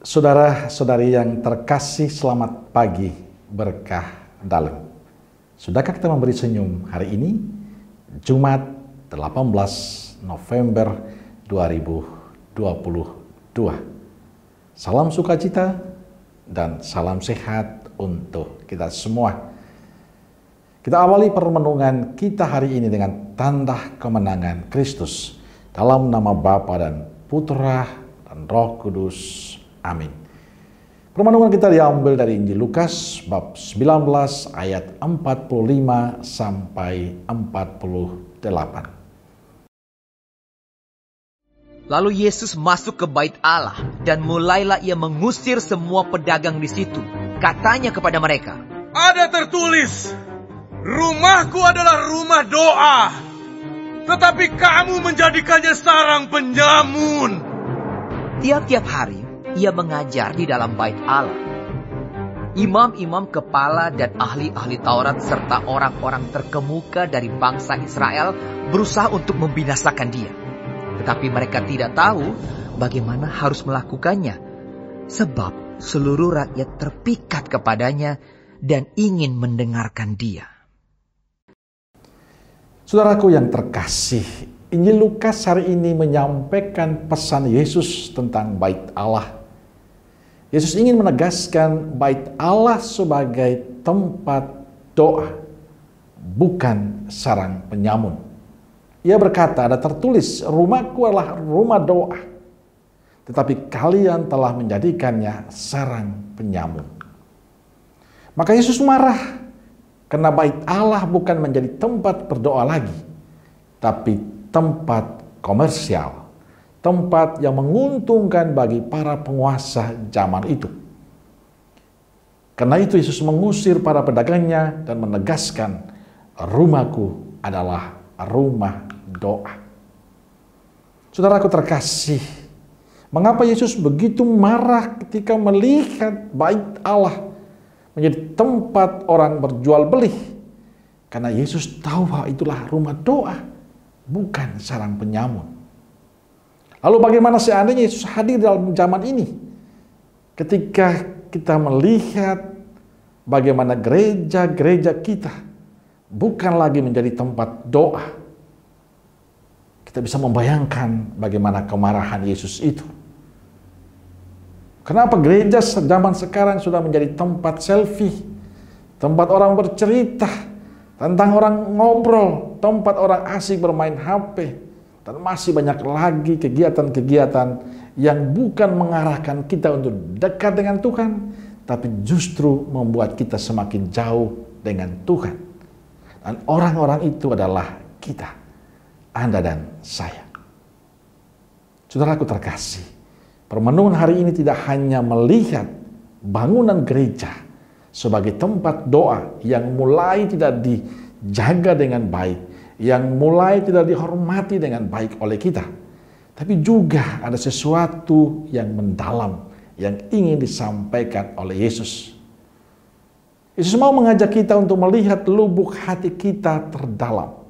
Saudara-saudari yang terkasih, selamat pagi, berkah dalam. Sudahkah kita memberi senyum hari ini? Jumat 18 November 2022. Salam sukacita dan salam sehat untuk kita semua. Kita awali permenungan kita hari ini dengan tanda kemenangan Kristus. Dalam nama Bapa dan Putra dan Roh Kudus. Amin. Permenungan kita diambil dari Injil Lukas bab 19 ayat 45 sampai 48. Lalu Yesus masuk ke bait Allah dan mulailah ia mengusir semua pedagang di situ. Katanya kepada mereka, "Ada tertulis, rumahku adalah rumah doa, tetapi kamu menjadikannya sarang penyamun." Tiap-tiap hari ia mengajar di dalam bait Allah. Imam-imam kepala dan ahli-ahli Taurat serta orang-orang terkemuka dari bangsa Israel berusaha untuk membinasakan dia. Tetapi mereka tidak tahu bagaimana harus melakukannya, sebab seluruh rakyat terpikat kepadanya dan ingin mendengarkan dia. Saudaraku yang terkasih, Injil Lukas hari ini menyampaikan pesan Yesus tentang bait Allah. Yesus ingin menegaskan bait Allah sebagai tempat doa, bukan sarang penyamun. Ia berkata, ada tertulis, rumahku adalah rumah doa, tetapi kalian telah menjadikannya sarang penyamun. Maka Yesus marah, karena bait Allah bukan menjadi tempat berdoa lagi, tapi tempat komersial. Tempat yang menguntungkan bagi para penguasa zaman itu. Karena itu Yesus mengusir para pedagangnya dan menegaskan, rumahku adalah rumah doa. Saudaraku terkasih, mengapa Yesus begitu marah ketika melihat bait Allah menjadi tempat orang berjual beli? Karena Yesus tahu bahwa itulah rumah doa, bukan sarang penyamun. Lalu bagaimana seandainya Yesus hadir dalam zaman ini? Ketika kita melihat bagaimana gereja-gereja kita bukan lagi menjadi tempat doa. Kita bisa membayangkan bagaimana kemarahan Yesus itu. Kenapa gereja zaman sekarang sudah menjadi tempat selfie, tempat orang bercerita, tentang orang ngobrol, tempat orang asik bermain HP, dan masih banyak lagi kegiatan-kegiatan yang bukan mengarahkan kita untuk dekat dengan Tuhan, tapi justru membuat kita semakin jauh dengan Tuhan. Dan orang-orang itu adalah kita, Anda dan saya. Saudaraku terkasih, permenungan hari ini tidak hanya melihat bangunan gereja sebagai tempat doa yang mulai tidak dijaga dengan baik, yang mulai tidak dihormati dengan baik oleh kita. Tapi juga ada sesuatu yang mendalam yang ingin disampaikan oleh Yesus. Yesus mau mengajak kita untuk melihat lubuk hati kita terdalam.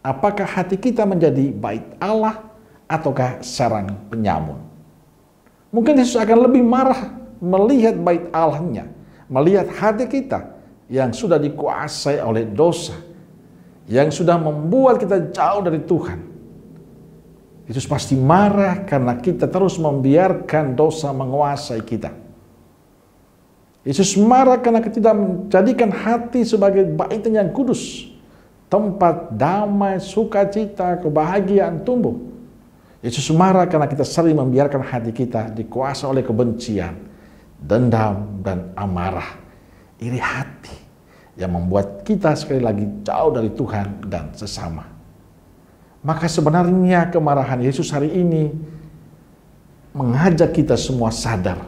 Apakah hati kita menjadi bait Allah ataukah sarang penyamun? Mungkin Yesus akan lebih marah melihat bait Allahnya, melihat hati kita yang sudah dikuasai oleh dosa, yang sudah membuat kita jauh dari Tuhan. Yesus pasti marah karena kita terus membiarkan dosa menguasai kita. Yesus marah karena kita tidak menjadikan hati sebagai baitnya yang kudus, tempat damai, sukacita, kebahagiaan tumbuh. Yesus marah karena kita sering membiarkan hati kita dikuasai oleh kebencian, dendam, dan amarah, iri hati, yang membuat kita sekali lagi jauh dari Tuhan dan sesama. Maka sebenarnya kemarahan Yesus hari ini mengajak kita semua sadar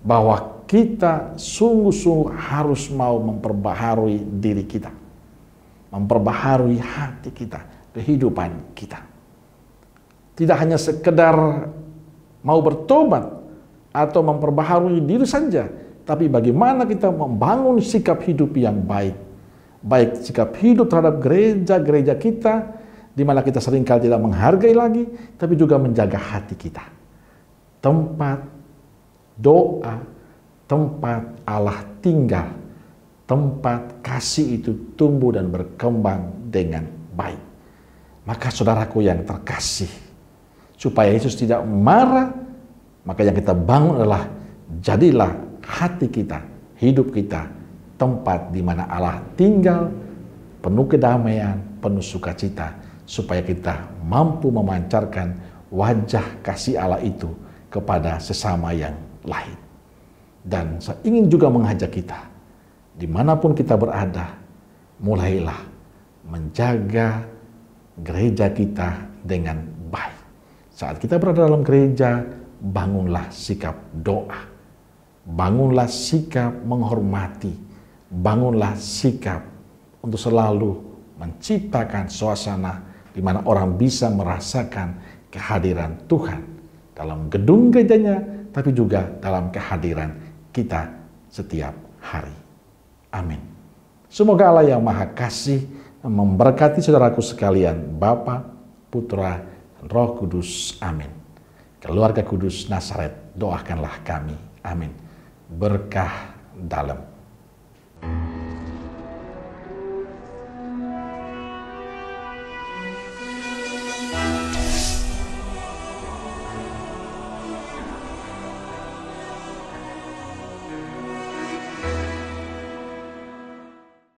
bahwa kita sungguh-sungguh harus mau memperbaharui diri kita, memperbaharui hati kita, kehidupan kita. Tidak hanya sekedar mau bertobat atau memperbaharui diri saja, tapi bagaimana kita membangun sikap hidup yang baik. Baik sikap hidup terhadap gereja-gereja kita, di mana kita seringkali tidak menghargai lagi, tapi juga menjaga hati kita. Tempat doa, tempat Allah tinggal, tempat kasih itu tumbuh dan berkembang dengan baik. Maka saudaraku yang terkasih, supaya Yesus tidak marah, maka yang kita bangun adalah jadilah hati kita, hidup kita, tempat di mana Allah tinggal, penuh kedamaian, penuh sukacita, supaya kita mampu memancarkan wajah kasih Allah itu kepada sesama yang lain. Dan saya ingin juga mengajak kita, dimanapun kita berada, mulailah menjaga gereja kita dengan baik. Saat kita berada dalam gereja, bangunlah sikap doa, bangunlah sikap menghormati, bangunlah sikap untuk selalu menciptakan suasana di mana orang bisa merasakan kehadiran Tuhan dalam gedung gerejanya, tapi juga dalam kehadiran kita setiap hari. Amin. Semoga Allah yang Maha Kasih memberkati saudaraku sekalian, Bapa, Putra, dan Roh Kudus. Amin. Keluarga Kudus Nazaret, doakanlah kami. Amin. Berkah dalam.